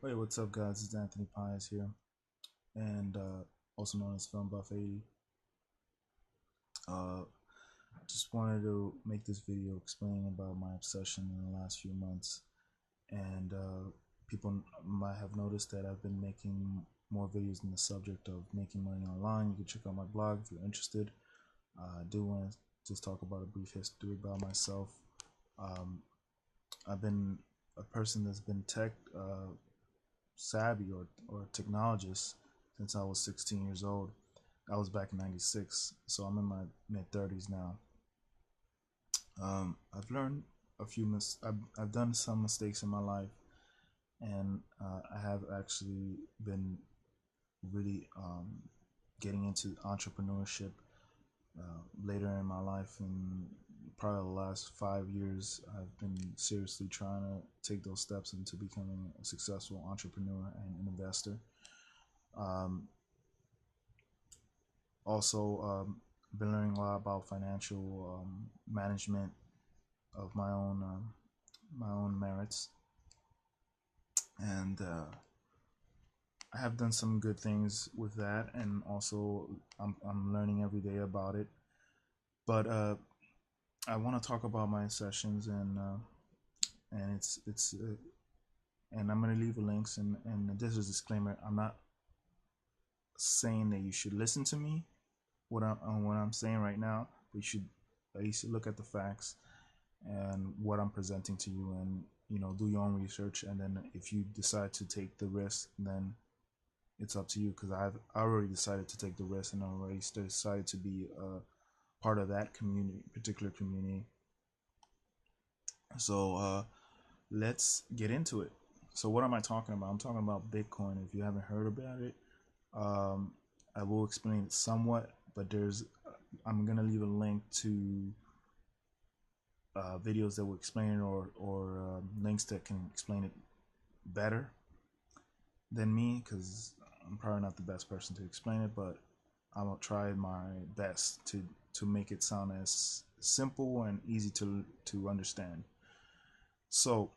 Hey, what's up, guys? It's Anthony Pius here, and also known as Film Buff 80. Uh, just wanted to make this video explaining about my obsession in the last few months, and people might have noticed that I've been making more videos on the subject of making money online. You can check out my blog if you're interested. I do want to just talk about a brief history about myself. Um, I've been a person that's been tech savvy or technologist since I was 16 years old. I was back in '96, so I'm in my mid 30s now. I've learned a few I've done some mistakes in my life, and I have actually been really getting into entrepreneurship later in my life. In probably the last 5 years, I've been seriously trying to take those steps into becoming a successful entrepreneur and an investor. Um, Also, been learning a lot about financial management of my own merits, and I have done some good things with that, and also I'm learning every day about it. But I want to talk about my sessions, and it's and I'm gonna leave the links, and this is a disclaimer. I'm not saying that you should listen to me what I'm saying right now, but you should at least look at the facts and what I'm presenting to you, and do your own research. And then if you decide to take the risk, then it's up to you, because I've already decided to take the risk, and I already decided to be a part of that particular community. So let's get into it. So what am I talking about? I'm talking about Bitcoin. If you haven't heard about it, um, I will explain it somewhat, but I'm gonna leave a link to videos that will explain it, or links that can explain it better than me, because I'm probably not the best person to explain it, but I'm gonna try my best to make it sound as simple and easy to understand. So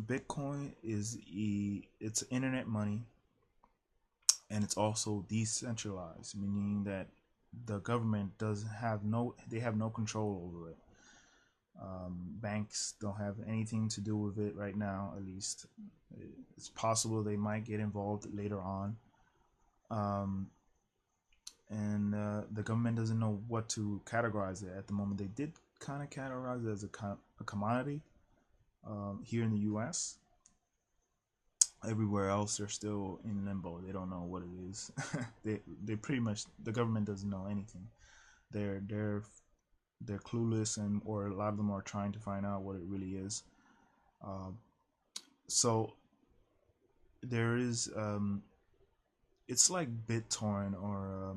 Bitcoin it's internet money, and it's also decentralized, meaning that the government doesn't have no they have no control over it. Banks don't have anything to do with it right now, at least. It's possible they might get involved later on. Um, and the government doesn't know what to categorize it at the moment. They did kind of categorize it as a commodity here in the US. Everywhere else, they're still in limbo. They don't know what it is. They pretty much, the government doesn't know anything. They're clueless, or a lot of them are trying to find out what it really is. Um, so there is it's like BitTorrent, or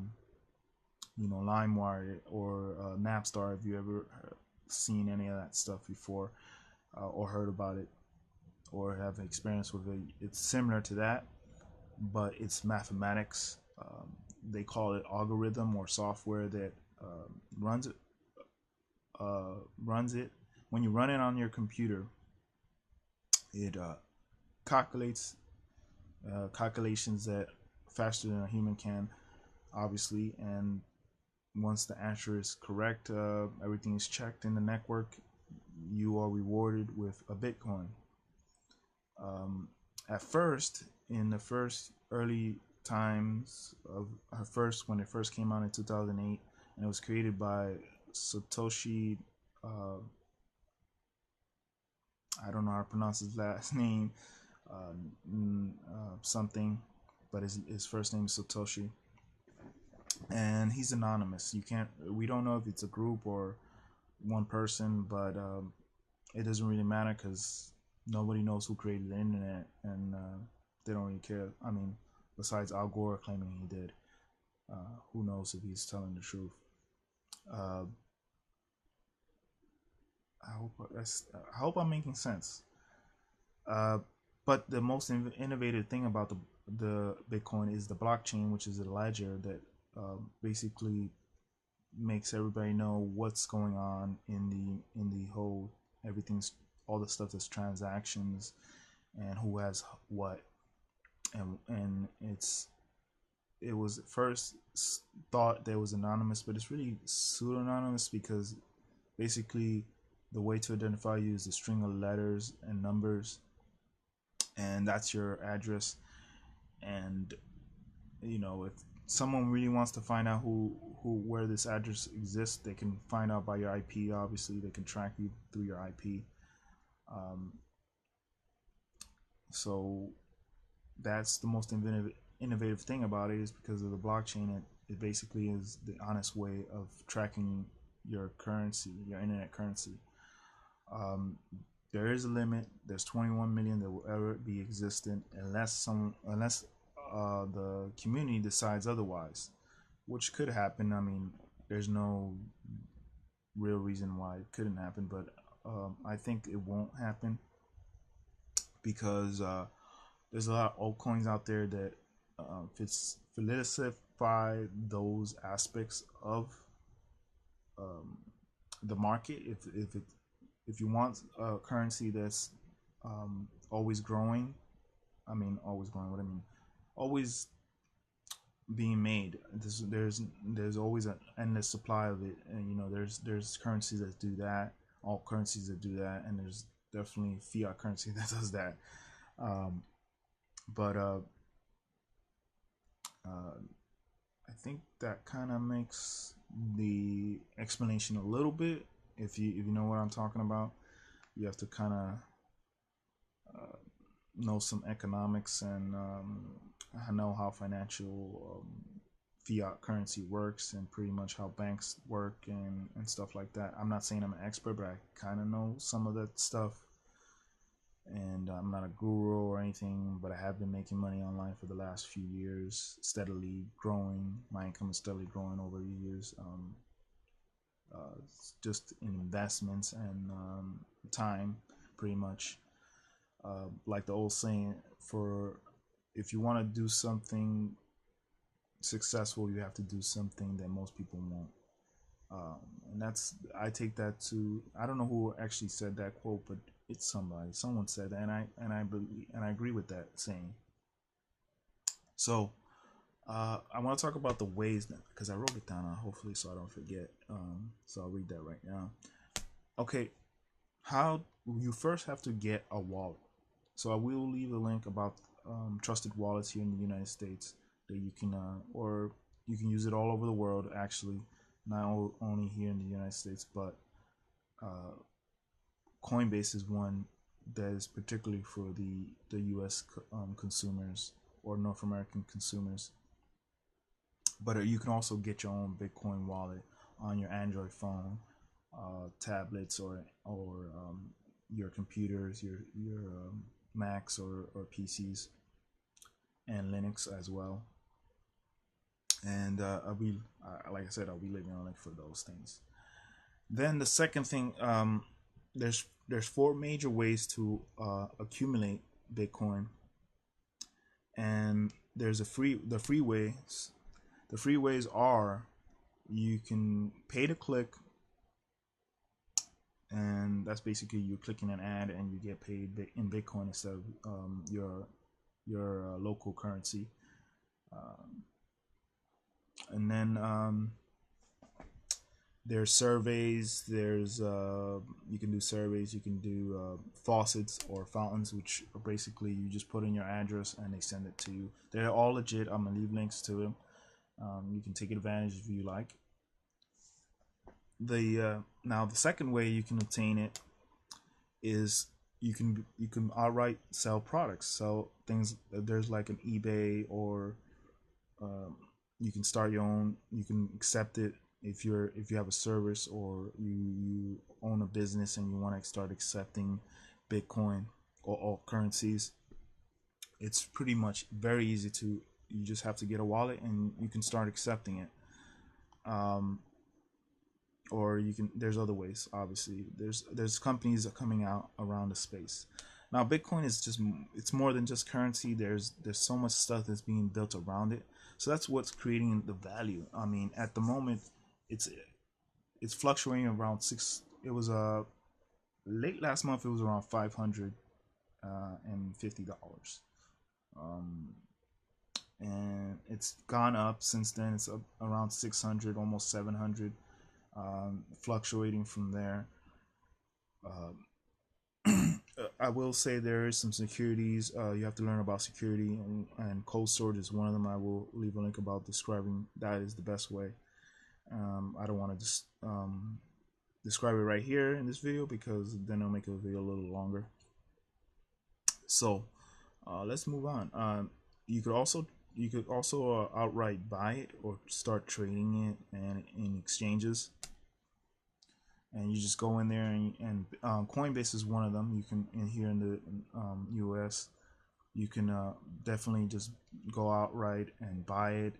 LimeWire, or Napstar. If you ever seen any of that stuff before, or heard about it, or have experience with it, it's similar to that, but it's mathematics. They call it algorithm, or software that runs it. Runs it when you run it on your computer. It calculates calculations that faster than a human can, obviously. And once the answer is correct, everything is checked in the network. You are rewarded with a Bitcoin. At first, in the first early times of when it first came out in 2008, and it was created by Satoshi. Uh, I don't know how to pronounce his last name. Something, but his first name is Satoshi, and he's anonymous. We don't know if it's a group or one person, but it doesn't really matter, because nobody knows who created the internet, and they don't really care. I mean, besides Al Gore claiming he did, who knows if he's telling the truth. Uh, I hope I'm making sense. Uh, but the most innovative thing about the Bitcoin is the blockchain, which is a ledger that basically makes everybody know what's going on in the whole, everything's, all the stuff that's transactions, and who has what. and it was at first thought that it was anonymous, but it's really pseudo anonymous because basically the way to identify you is a string of letters and numbers, and that's your address. And if someone really wants to find out who where this address exists, they can find out by your IP. Obviously, they can track you through your IP. Um, so that's the most innovative thing about it, is because of the blockchain. It basically is the honest way of tracking your currency, your internet currency. Um, there is a limit. There's 21 million that will ever be existent unless the community decides otherwise, which could happen. I mean, there's no real reason why it couldn't happen, but I think it won't happen because there's a lot of altcoins out there that solidify those aspects of um, the market. If you want a currency that's always growing, I mean always growing. What I mean, always being made. There's always an endless supply of it, and there's currencies that do that, all currencies that do that, and there's definitely fiat currency that does that. Um, but I think that kind of makes the explanation a little bit. If you know what I'm talking about, you have to kind of know some economics and know how financial fiat currency works and pretty much how banks work and stuff like that. I'm not saying I'm an expert, but I kind of know some of that stuff. And I'm not a guru or anything, but I have been making money online for the last few years, steadily growing. My income is steadily growing over the years, just in investments and time, pretty much. Like the old saying, for if you want to do something successful, you have to do something that most people won't. And I take that to, I don't know who actually said that quote, but it's someone said that, and I believe, and I agree with that saying. So I want to talk about the ways, because I wrote it down, hopefully so I don't forget. So I'll read that right now. Okay, how you first have to get a wallet. So I will leave a link about trusted wallets here in the United States that you can, or you can use it all over the world, actually, not only here in the United States, but Coinbase is one that is particularly for the U.S. Consumers or North American consumers. But you can also get your own Bitcoin wallet on your Android phone, tablets, or your computers, your Macs or PCs, and Linux as well. And like I said, I'll be leaving a link for those things. Then the second thing, there's four major ways to accumulate Bitcoin, and there's the free ways. The free ways are, you can pay to click, and that's basically you clicking an ad and you get paid in Bitcoin instead of your local currency. And then there's surveys. There's you can do surveys. You can do faucets or fountains, which are basically you just put in your address and they send it to you. They're all legit. I'm gonna leave links to them. You can take advantage if you like. Now the second way you can obtain it is you can outright sell products. So things, there's like an eBay, or you can start your own. You can accept it if you have a service, or you own a business and you want to start accepting Bitcoin or all currencies. It's pretty much very easy to. You just have to get a wallet and you can start accepting it. Or you can. There's other ways. Obviously, there's companies that are coming out around the space. Now, Bitcoin is it's more than just currency. There's so much stuff that's being built around it. So that's what's creating the value. I mean, at the moment, it's fluctuating around six. It was late last month. It was around $550. and it's gone up since then. It's up around 600, almost 700, fluctuating from there. I will say there is some securities. You have to learn about security, and cold storage is one of them. I will leave a link about describing that is the best way. I don't want to just describe it right here in this video because then I'll make a video a little longer. So let's move on. You could also outright buy it or start trading it and in exchanges. And you just go in there and Coinbase is one of them. You can in here in the US, you can definitely just go outright and buy it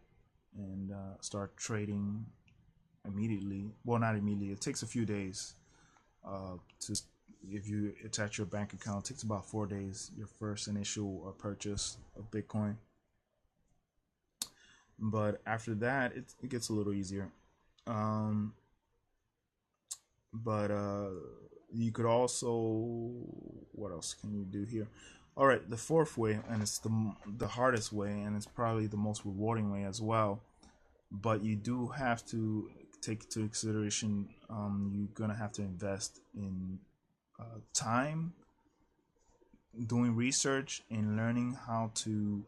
and start trading immediately. Well, not immediately. It takes a few days to if you attach your bank account. It takes about 4 days. Your first initial purchase of Bitcoin, but after that, it gets a little easier. Um, but you could also, what else can you do here? All right, the fourth way, and it's the hardest way, and it's probably the most rewarding way as well, but you do have to take into consideration you're gonna have to invest in time doing research and learning how to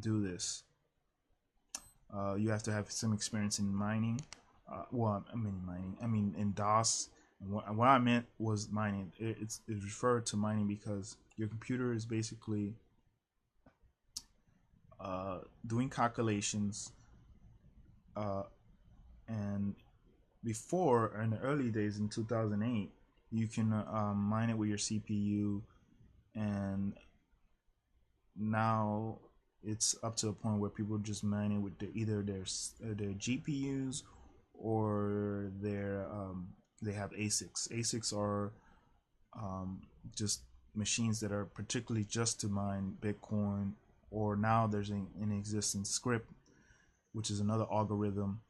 do this. You have to have some experience in mining. Well, I mean mining. I mean in DOS. What I meant was mining. It's referred to mining because your computer is basically doing calculations. And before, in the early days in 2008, you can mine it with your CPU, and now it's up to a point where people just mine it with either their GPUs or they have ASICs. ASICs are just machines that are particularly just to mine Bitcoin, or now there's an existence script, which is another algorithm,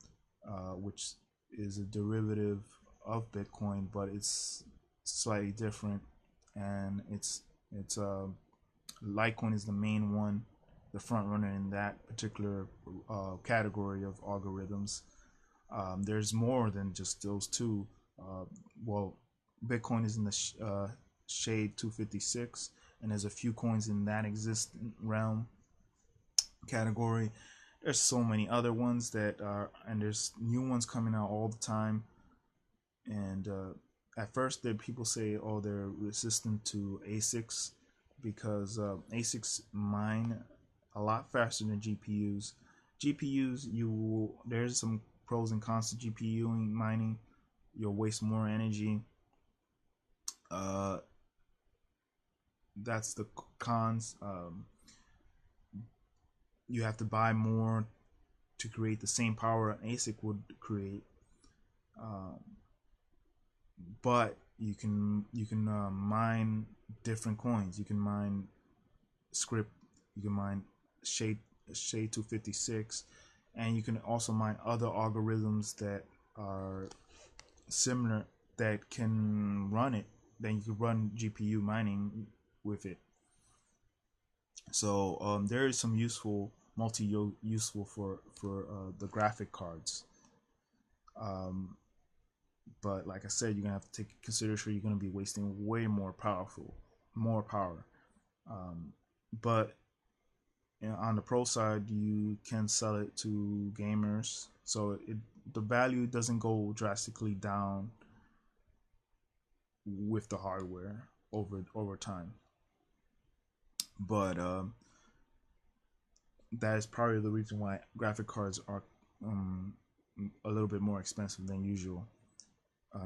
which is a derivative of Bitcoin, but it's slightly different, and it's litecoin is the main one, the front runner in that particular category of algorithms. There's more than just those two. Well, Bitcoin is in the shade 256, and there's a few coins in that existent realm category. There's so many other ones that are, and there's new ones coming out all the time. And at first, there people say, oh, they're resistant to ASICs because ASICs mine a lot faster than GPUs. There's some pros and cons to GPU mining. You'll waste more energy. That's the cons. You have to buy more to create the same power an ASIC would create. But you can mine different coins. You can mine script. You can mine shade 256, and you can also mine other algorithms that are similar that can run it. Then you can run GPU mining with it. So there is some useful useful for the graphic cards. But like I said, you're gonna have to take consideration. You're gonna be wasting way more power. But on the pro side, you can sell it to gamers, so the value doesn't go drastically down with the hardware over time. But that is probably the reason why graphic cards are a little bit more expensive than usual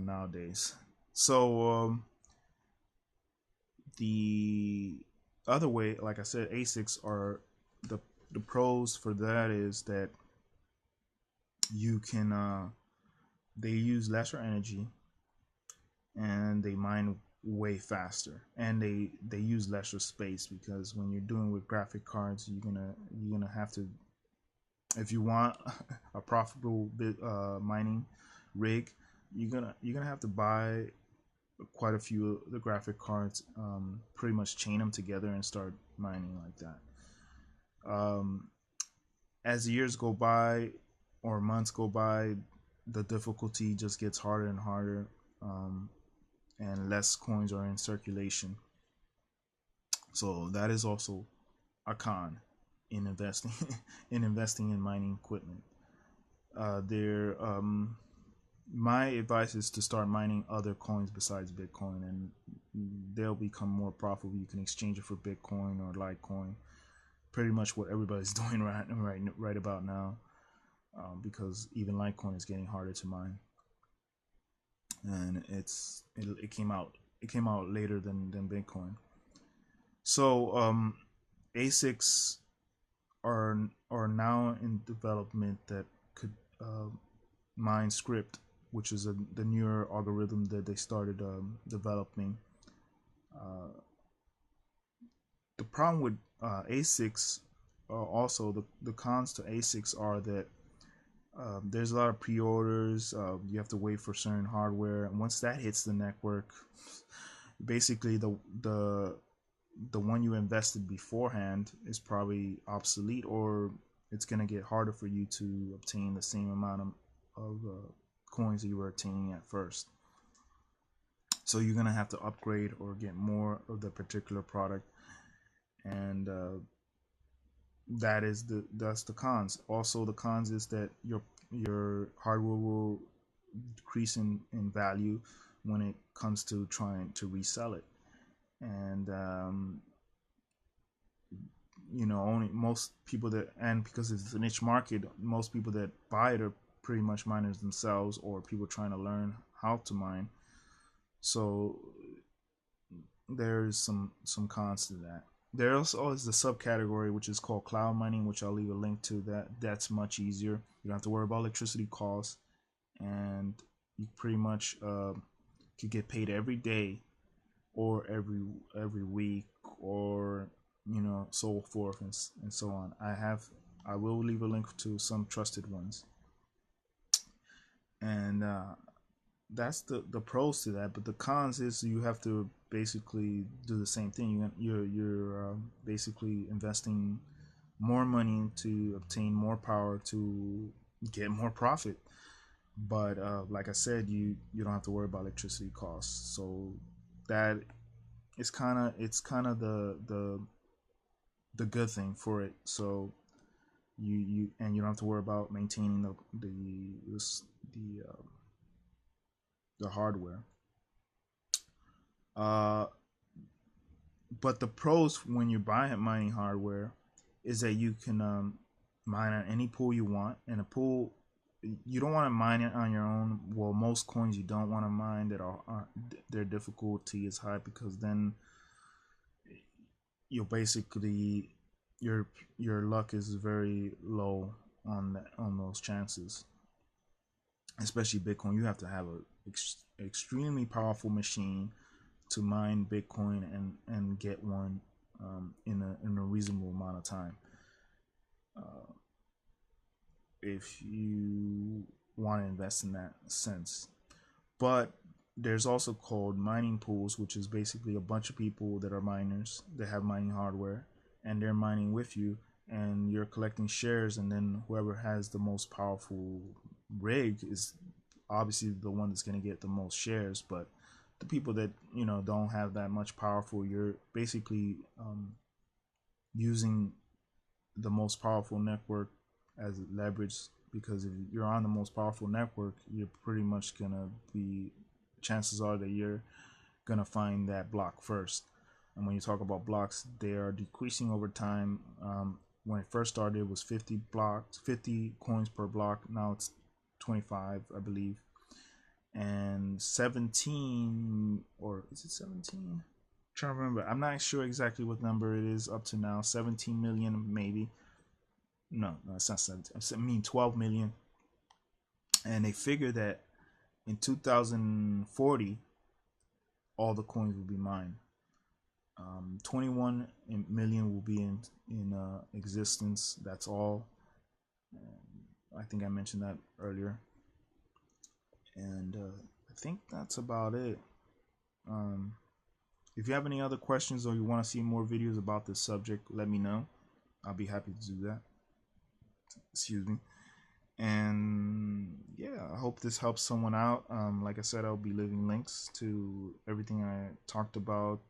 nowadays. So the other way, like I said, ASICs are the pros for that is that you can they use lesser energy and they mine way faster, and they use lesser space, because when you're doing with graphic cards, you're gonna have to, if you want a profitable mining rig, you're gonna have to buy quite a few of the graphic cards, pretty much chain them together and start mining like that. as years go by or months go by, the difficulty just gets harder and harder, um, and less coins are in circulation. So that is also a con in investing in investing in mining equipment. There, my advice is to start mining other coins besides Bitcoin, and they'll become more profitable. You can exchange it for Bitcoin or Litecoin. Pretty much what everybody's doing right about now, because even Litecoin is getting harder to mine, and it came out later than Bitcoin. So ASICs are now in development that could mine script, which is the newer algorithm that they started developing. Uh, the problem with ASICs, also the cons to ASICs are that there's a lot of pre-orders. You have to wait for certain hardware, and once that hits the network, basically the one you invested beforehand is probably obsolete, or it's gonna get harder for you to obtain the same amount of coins that you were obtaining at first. So you're gonna have to upgrade or get more of the particular product, and that's the cons. Also, the cons is that your hardware will decrease in value when it comes to trying to resell it, and only most people that, and because it's a niche market, most people that buy it are pretty much miners themselves or people trying to learn how to mine. So there's some cons to that. There also is the subcategory which is called cloud mining, which I'll leave a link to. That's much easier. You don't have to worry about electricity costs, and you pretty much could get paid every day or every week, or so forth and so on. I will leave a link to some trusted ones, and that's the pros to that. But the cons is you have to basically do the same thing. You're basically investing more money to obtain more power to get more profit. But like I said, you don't have to worry about electricity costs. So that it's kind of the good thing for it. So you and you don't have to worry about maintaining the hardware. Uh, but the pros when you're buying mining hardware is that you can mine on any pool you want, and a pool you don't want to mine it on your own. Well, most coins you don't want to mine that are their difficulty is high, because then you'll basically your luck is very low on those chances. Especially Bitcoin, you have to have a extremely powerful machine to mine Bitcoin and get one in a reasonable amount of time. Uh, if you want to invest in that sense, but there's also called mining pools, which is basically a bunch of people that are miners that have mining hardware, and they're mining with you, and you're collecting shares, and then whoever has the most powerful rig is obviously the one that's going to get the most shares. But the people that don't have that much powerful, you're basically using the most powerful network as leverage, because if you're on the most powerful network, you're pretty much gonna be, chances are that you're gonna find that block first. And when you talk about blocks, they are decreasing over time. When it first started, it was 50 coins per block. Now it's 25, I believe, and 17, or is it 17? I'm trying to remember. I'm not sure exactly what number it is up to now. 17 million, maybe. No, it's not 17. I mean 12 million. And they figure that in 2040, all the coins will be mined. 21 million will be in existence. That's all. I think I mentioned that earlier, and I think that's about it. If you have any other questions or you want to see more videos about this subject, let me know. I'll be happy to do that. Excuse me. And yeah, I hope this helps someone out. Like I said, I'll be leaving links to everything I talked about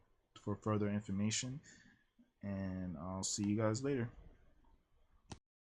for further information. And I'll see you guys later.